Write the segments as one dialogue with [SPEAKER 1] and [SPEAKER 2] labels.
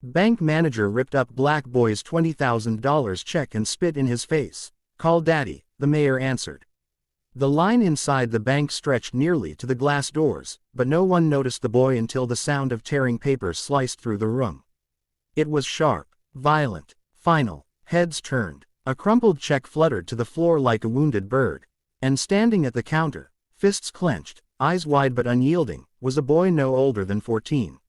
[SPEAKER 1] Bank manager ripped up black boy's $20,000 check and spit in his face. "Call daddy," the mayor answered. The line inside the bank stretched nearly to the glass doors, but no one noticed the boy until the sound of tearing paper sliced through the room. It was sharp, violent, final. Heads turned. A crumpled check fluttered to the floor like a wounded bird. And standing at the counter, fists clenched, eyes wide but unyielding, was a boy no older than 14.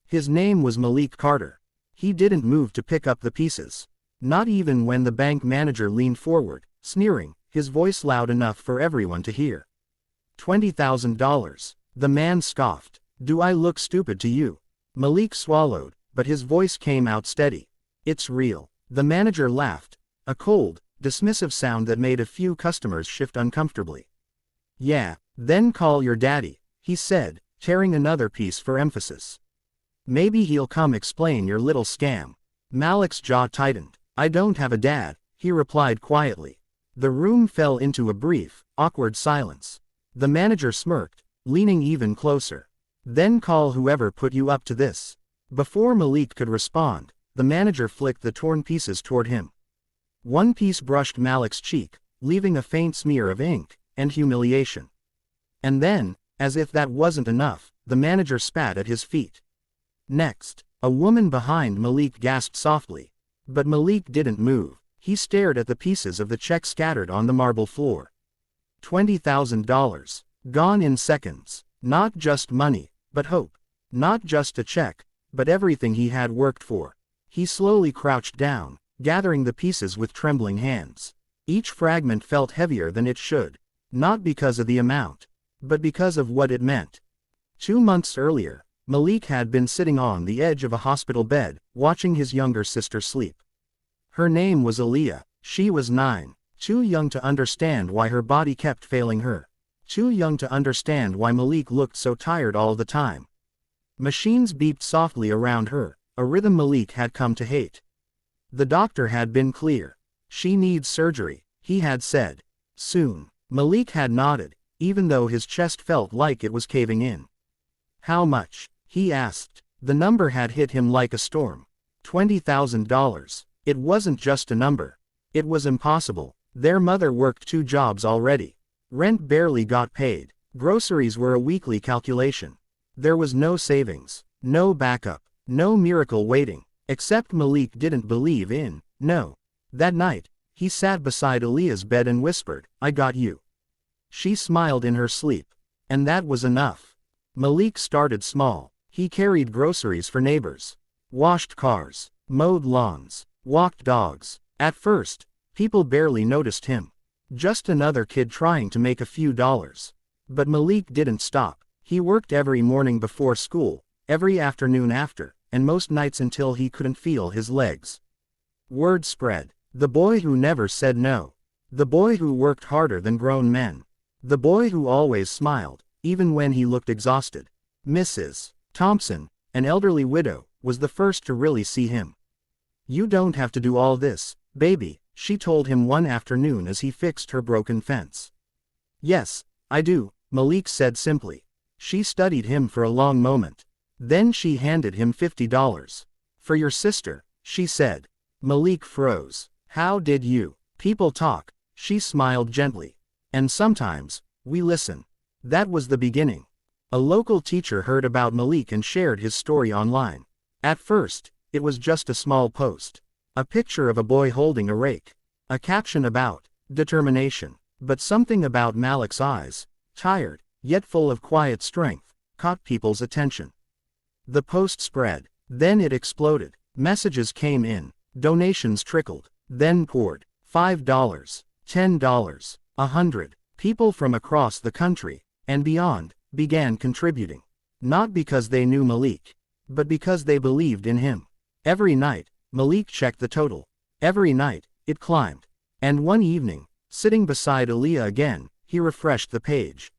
[SPEAKER 1] His name was Malik Carter. He didn't move to pick up the pieces. Not even when the bank manager leaned forward, sneering, his voice loud enough for everyone to hear. $20,000. The man scoffed. "Do I look stupid to you?" Malik swallowed, but his voice came out steady. "It's real." The manager laughed, a cold, dismissive sound that made a few customers shift uncomfortably. "Yeah, then call your daddy," he said, tearing another piece for emphasis. "Maybe he'll come explain your little scam." Malik's jaw tightened. "I don't have a dad," he replied quietly. The room fell into a brief, awkward silence. The manager smirked, leaning even closer. "Then call whoever put you up to this." Before Malik could respond, the manager flicked the torn pieces toward him. One piece brushed Malik's cheek, leaving a faint smear of ink and humiliation. And then, as if that wasn't enough, the manager spat at his feet. Next, a woman behind Malik gasped softly. But Malik didn't move. He stared at the pieces of the check scattered on the marble floor. $20,000. Gone in seconds. Not just money, but hope. Not just a check, but everything he had worked for. He slowly crouched down, gathering the pieces with trembling hands. Each fragment felt heavier than it should. Not because of the amount, but because of what it meant. 2 months earlier, Malik had been sitting on the edge of a hospital bed, watching his younger sister sleep. Her name was Aaliyah. She was 9, too young to understand why her body kept failing her. Too young to understand why Malik looked so tired all the time. Machines beeped softly around her, a rhythm Malik had come to hate. The doctor had been clear. "She needs surgery," he had said. "Soon." Malik had nodded, even though his chest felt like it was caving in. "How much?" he asked. The number had hit him like a storm. $20,000. It wasn't just a number. It was impossible. Their mother worked 2 jobs already. Rent barely got paid. Groceries were a weekly calculation. There was no savings, no backup, no miracle waiting. Except Malik didn't believe in no. That night, he sat beside Aaliyah's bed and whispered, "I got you." She smiled in her sleep. And that was enough. Malik started small. He carried groceries for neighbors, washed cars, mowed lawns, walked dogs. At first, people barely noticed him. Just another kid trying to make a few dollars. But Malik didn't stop. He worked every morning before school, every afternoon after, and most nights until he couldn't feel his legs. Word spread. The boy who never said no. The boy who worked harder than grown men. The boy who always smiled, even when he looked exhausted. Mrs. Thompson, an elderly widow, was the first to really see him. "You don't have to do all this, baby," she told him one afternoon as he fixed her broken fence. "Yes, I do," Malik said simply. She studied him for a long moment. Then she handed him $50. "For your sister," she said. Malik froze. "How did you?" "People talk," she smiled gently. "And sometimes, we listen." That was the beginning. A local teacher heard about Malik and shared his story online. At first, it was just a small post. A picture of a boy holding a rake. A caption about determination. But something about Malik's eyes, tired, yet full of quiet strength, caught people's attention. The post spread. Then it exploded. Messages came in. Donations trickled. Then poured. $5, $10, $100. People from across the country, and beyond, began contributing. Not because they knew Malik, but because they believed in him. Every night, Malik checked the total. Every night, it climbed. And one evening, sitting beside Aaliyah again, he refreshed the page.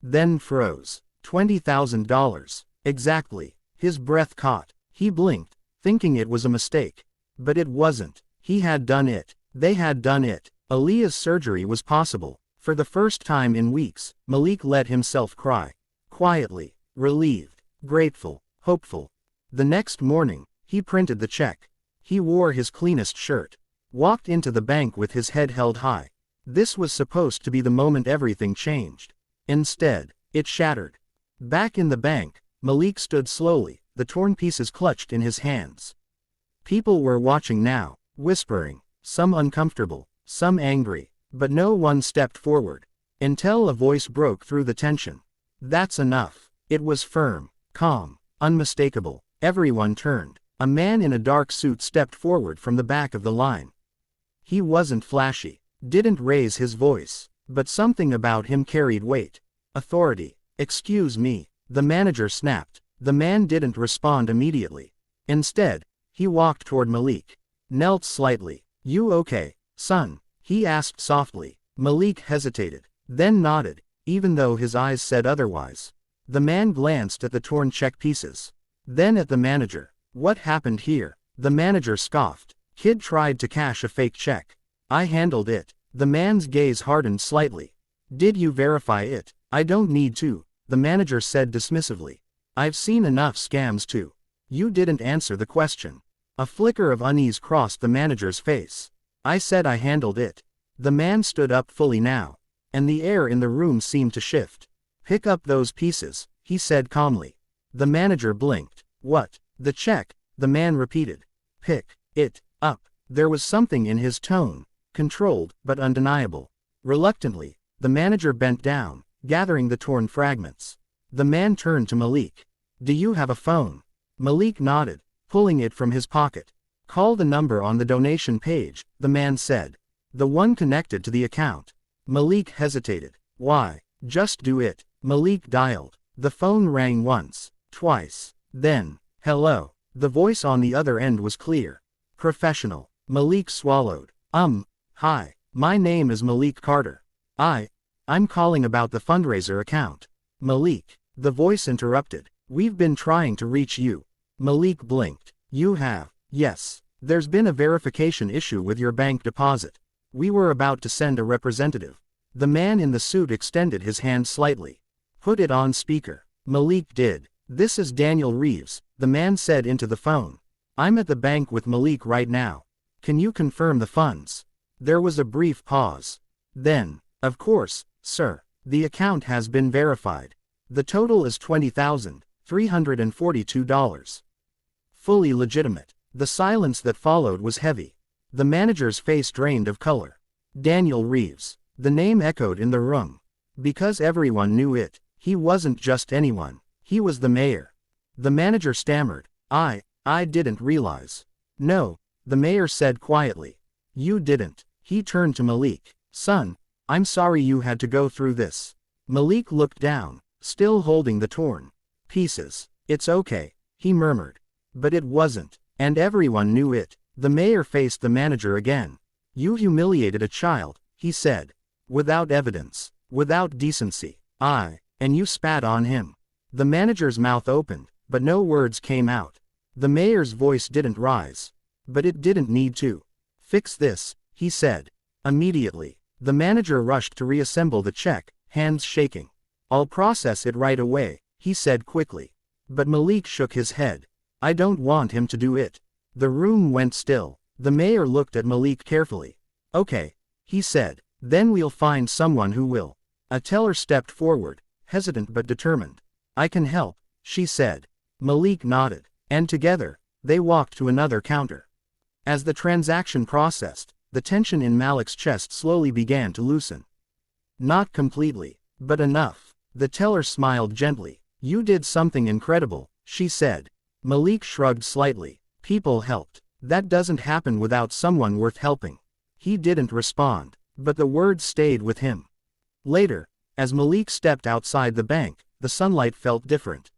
[SPEAKER 1] Then froze. $20,000. Exactly. His breath caught. He blinked, thinking it was a mistake. But it wasn't. He had done it. They had done it. Aaliyah's surgery was possible. For the first time in weeks, Malik let himself cry. Quietly, relieved, grateful, hopeful. The next morning, He printed the check. He wore his cleanest shirt. Walked into the bank with his head held high. This was supposed to be the moment everything changed. Instead, it shattered. Back in the bank, Malik stood slowly, the torn pieces clutched in his hands. People were watching now, whispering, some uncomfortable, some angry, but no one stepped forward. Until a voice broke through the tension. That's enough. It was firm, calm, unmistakable. Everyone turned. A man in a dark suit stepped forward from the back of the line. He wasn't flashy, didn't raise his voice, but something about him carried weight. Authority. Excuse me, the manager snapped. The man didn't respond immediately. Instead, he walked toward Malik. Knelt slightly. You okay, son? He asked softly. Malik hesitated, then nodded, even though his eyes said otherwise. The man glanced at the torn check pieces. Then at the manager. What happened here? The manager scoffed. Kid tried to cash a fake check. I handled it. The man's gaze hardened slightly. Did you verify it? I don't need to, the manager said dismissively. I've seen enough scams too. You didn't answer the question. A flicker of unease crossed the manager's face. I said I handled it. The man stood up fully now, and the air in the room seemed to shift. Pick up those pieces, he said calmly. The manager blinked. What? The check, the man repeated. Pick it up. There was something in his tone, controlled but undeniable. Reluctantly, the manager bent down, gathering the torn fragments. The man turned to Malik. Do you have a phone? Malik nodded, pulling it from his pocket. Call the number on the donation page, the man said. The one connected to the account. Malik hesitated. Why? Just do it. Malik dialed. The phone rang once, twice, then, hello. The voice on the other end was clear. Professional. Malik swallowed. Hi. My name is Malik Carter. I'm calling about the fundraiser account. Malik. The voice interrupted. We've been trying to reach you. Malik blinked. You have? Yes. There's been a verification issue with your bank deposit. We were about to send a representative. The man in the suit extended his hand slightly. Put it on speaker. Malik did. This is Daniel Reeves, the man said into the phone. I'm at the bank with Malik right now. Can you confirm the funds? There was a brief pause. Then, of course, sir. The account has been verified. The total is $20,342. Fully legitimate. The silence that followed was heavy. The manager's face drained of color. Daniel Reeves. The name echoed in the room. Because everyone knew it, he wasn't just anyone. He was the mayor. The manager stammered. I didn't realize. No, the mayor said quietly. You didn't. He turned to Malik. Son, I'm sorry you had to go through this. Malik looked down, still holding the torn pieces. It's okay, he murmured. But it wasn't, and everyone knew it. The mayor faced the manager again. You humiliated a child, he said. Without evidence, without decency. And you spat on him. The manager's mouth opened, but no words came out. The mayor's voice didn't rise. But it didn't need to. Fix this, he said. Immediately, the manager rushed to reassemble the check, hands shaking. I'll process it right away, he said quickly. But Malik shook his head. I don't want him to do it. The room went still. The mayor looked at Malik carefully. Okay, he said. Then we'll find someone who will. A teller stepped forward, hesitant but determined. I can help, she said. Malik nodded, and together, they walked to another counter. As the transaction processed, the tension in Malik's chest slowly began to loosen. Not completely, but enough. The teller smiled gently. You did something incredible, she said. Malik shrugged slightly. People helped. That doesn't happen without someone worth helping. He didn't respond, but the words stayed with him. Later, as Malik stepped outside the bank, the sunlight felt different.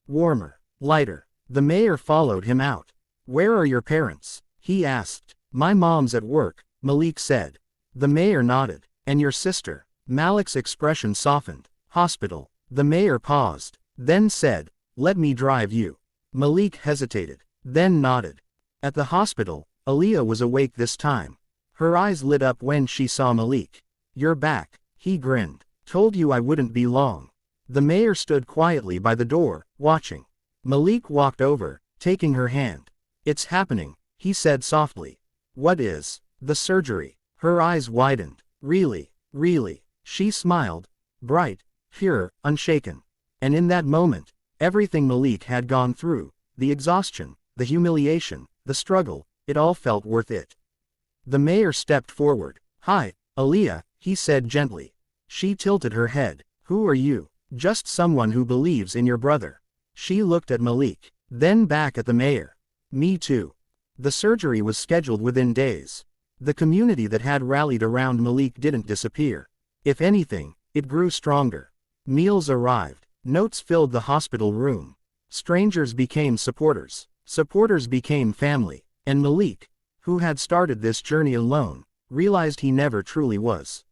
[SPEAKER 1] Warmer, lighter. The mayor followed him out. Where are your parents? He asked. My mom's at work, Malik said. The mayor nodded. And your sister? Malik's expression softened. Hospital. The mayor paused, then said, let me drive you. Malik hesitated, then nodded. At the hospital, Aaliyah was awake this time. Her eyes lit up when she saw Malik. You're back, he grinned. Told you I wouldn't be long. The mayor stood quietly by the door, watching. Malik walked over, taking her hand. It's happening, he said softly. What is? The surgery. Her eyes widened. Really, really. She smiled. Bright, pure, unshaken. And in that moment, everything Malik had gone through, the exhaustion, the humiliation, the struggle, it all felt worth it. The mayor stepped forward. Hi, Aaliyah, he said gently. She tilted her head. Who are you? Just someone who believes in your brother. She looked at Malik, then back at the mayor. Me too. The surgery was scheduled within days. The community that had rallied around Malik didn't disappear. If anything, it grew stronger. Meals arrived. Notes filled the hospital room. Strangers became supporters. Supporters became family. And Malik, who had started this journey alone, realized he never truly was.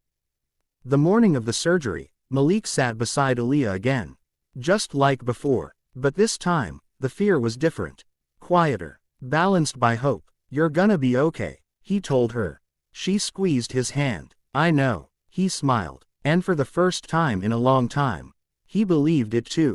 [SPEAKER 1] The morning of the surgery, Malik sat beside Aaliyah again. Just like before. But this time, the fear was different. Quieter. Balanced by hope. You're gonna be okay, he told her. She squeezed his hand. I know, he smiled. And for the first time in a long time, he believed it too.